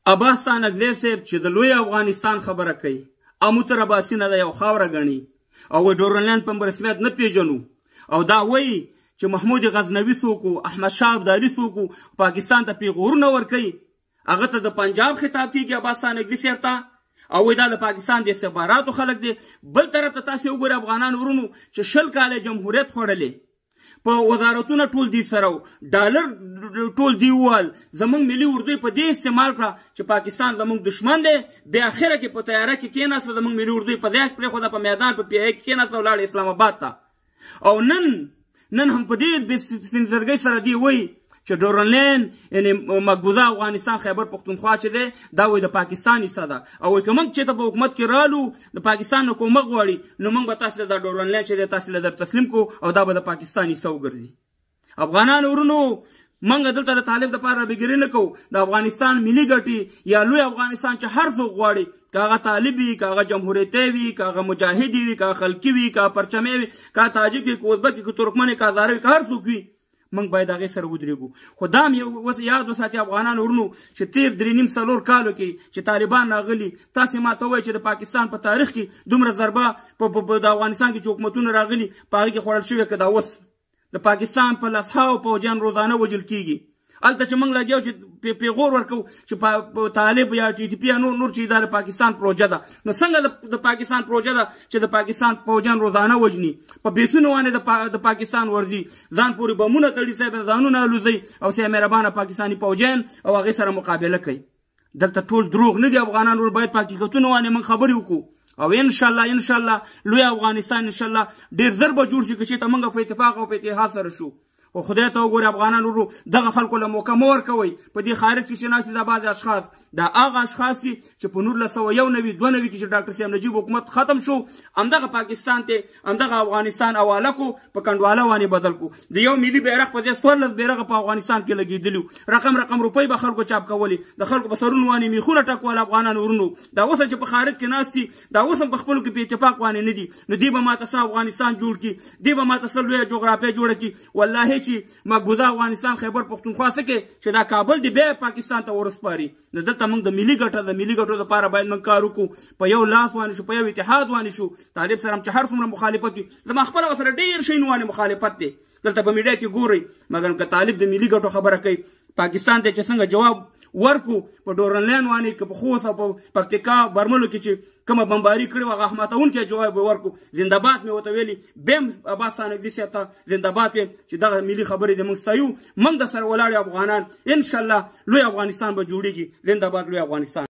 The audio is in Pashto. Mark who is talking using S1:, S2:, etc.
S1: عباس ستانکزی صاحب چې د لوی افغانستان خبره کوي اموتر عباسي نه ده یو خاوره ګڼي او ډورنلینډ په رسمیت نه پیژنو او دا وایي چې محمود غزنوي څوک و احمد شاه ابدالي څوک و پاکستان ته پیغورونه ورکوي هغه ته د پنجاب خطاب کیږي عباس ستانکزي صاحب ته او دا د پاکستان د استخباراتو خلک دي بل طرف ته تاسو وګورئ افغانان ورونو چې 20 کاله جمهوریت خوړلې په وزارتونه ټول دي سره ډالر ټول دی وال زمونږ ملي اردو په دې استعمال کړه چې پاکستان زمونږ دشمن دی بیا اخره کې په تیاره کې کېناسته زمونږ ملي اردو په ځای پرېښوده په میدان په پیه کې کېناسته ولاړ اسلام آباد ته او نن هم په ډېر سپینزرګۍ سره دی وایي چې ډورنلینډ یعنې مقبوضه افغانستان خیبر پښتونخوا چې دی دا وایي د پاکستان حصه ده او وایي که موږ چېرته په حکومت کې رالو د پاکستان نه کومک غواړي نو موږ به تاسو ته دا ډورنلینډ چې دی تاسو له در تسلیم کړو او دا به د پاکستان حصه وګرځي افغانانو ورونو موږ دلته د طالب دپاره رابګري نه کوو د افغانستان ملي ګټې یا لوی افغانستان چې هر څوک غواړي که هغه طالب وي که هغه جمهوریتي وي که هغه مجاهد وي که خلقي وي که پرچمي وي که تاجک وي که ازبک وي که ترکمن وي که هزاره وي که هر څوک وي موږ باید هغې سره ودرېږو خو دا هم یاد وساتي افغانانو ورونو چې تېر 3.5 کالو کې چې طالبان راغلي تاسې ما ته ووایئ چې د پاکستان په تاریخ کې دومره ضربه په د افغانستان کې چې حکومتونه راغلي په هغې کې خوړل شوې که دا اوس د پاکستان په لسهاوو پوځیان روزانه وژل کېږي هلته چې موږ لګیا چې پیغور ورکوو چې طالب یا ټي ټي پي یا نور چې دا د پاکستان پروژه ده نو څنګه د پاکستان پروژه ده چې د پاکستان پوځیان روزانه وژني په بیسونو باندې د پاکستان ورځي ځان پورې بمونه تړي صاحب ځانونه الوځي او سیه مهربانه پاکستاني پوځیان او هغې سره مقابله کوي دلته ټول دروغ نه دي افغانان باید په حقیقتونو باندې موږ خبرې وکړو او انشاءالله لوی افغانستان انشاءالله ډېر زر به جوړ شي که چېرته موږ په اتفاق او په اتحاد سره شو خو خدای ته وګورئ افغانان ورو دغه خلکو له موقع مه ورکوئ په دې خارج کې چې ناست دي دا بعضې اشخاص دا هغه اشخاص دي چې په 1991 92 کې چې ډاکټر سیام نجیب حکومت ختم شو همدغه پاکستان ته همدغه افغانستان حواله کو په کنډواله باندې بدل کو د یو ملي بیرغ په ځای 14 بیرغه په افغانستان کې لګېدلي رقم روپۍ به خلکو چاپ کولې د خلکو په سرونو باندې میخونه ټکول افغانان ورونو دا اوس چې په خارج کې ناست دي دا اوس هم په خپلو کې په اتفاق باندې نه دي نو دوی به ماته څه افغانستان جوړ کړي دوی به ماته څه لویه جغرافیه جوړه کړي والله چې مقبوضه افغانستان خیبر پښتونخوا څه کې چې دا کابل دی بیا پاکستان ته ورسپاري نو دلته موږ د ملي ګټو لپاره باید موږ کار وکړو په یو لاس باندې شو په یو اتحاد باندې شو طالب سره هم چې هر څومره مخالفت وي زما خپله ورسره ډېر شیونو باندې مخالفت دی دلته په میډیا کې ګورئ مګر که طالب د ملي ګټو خبره کوي پاکستان ته چې څنګه جواب ورکو په ډورنلینډ باندې که په خوست او په پکتیکا برملو کې چې کومه بمباري کړې وه هغه احمدونکی جواب به ورکو زنده‌باد مې ورته ویلي بیم عباس ستانکزي صاحب ته زنده‌باد ویم چې دغه ملي خبرې د موږ ستایو موږ د سره ولاړ افغانان انشاءالله لوی افغانستان به جوړېږي زنده‌باد لوی افغانستان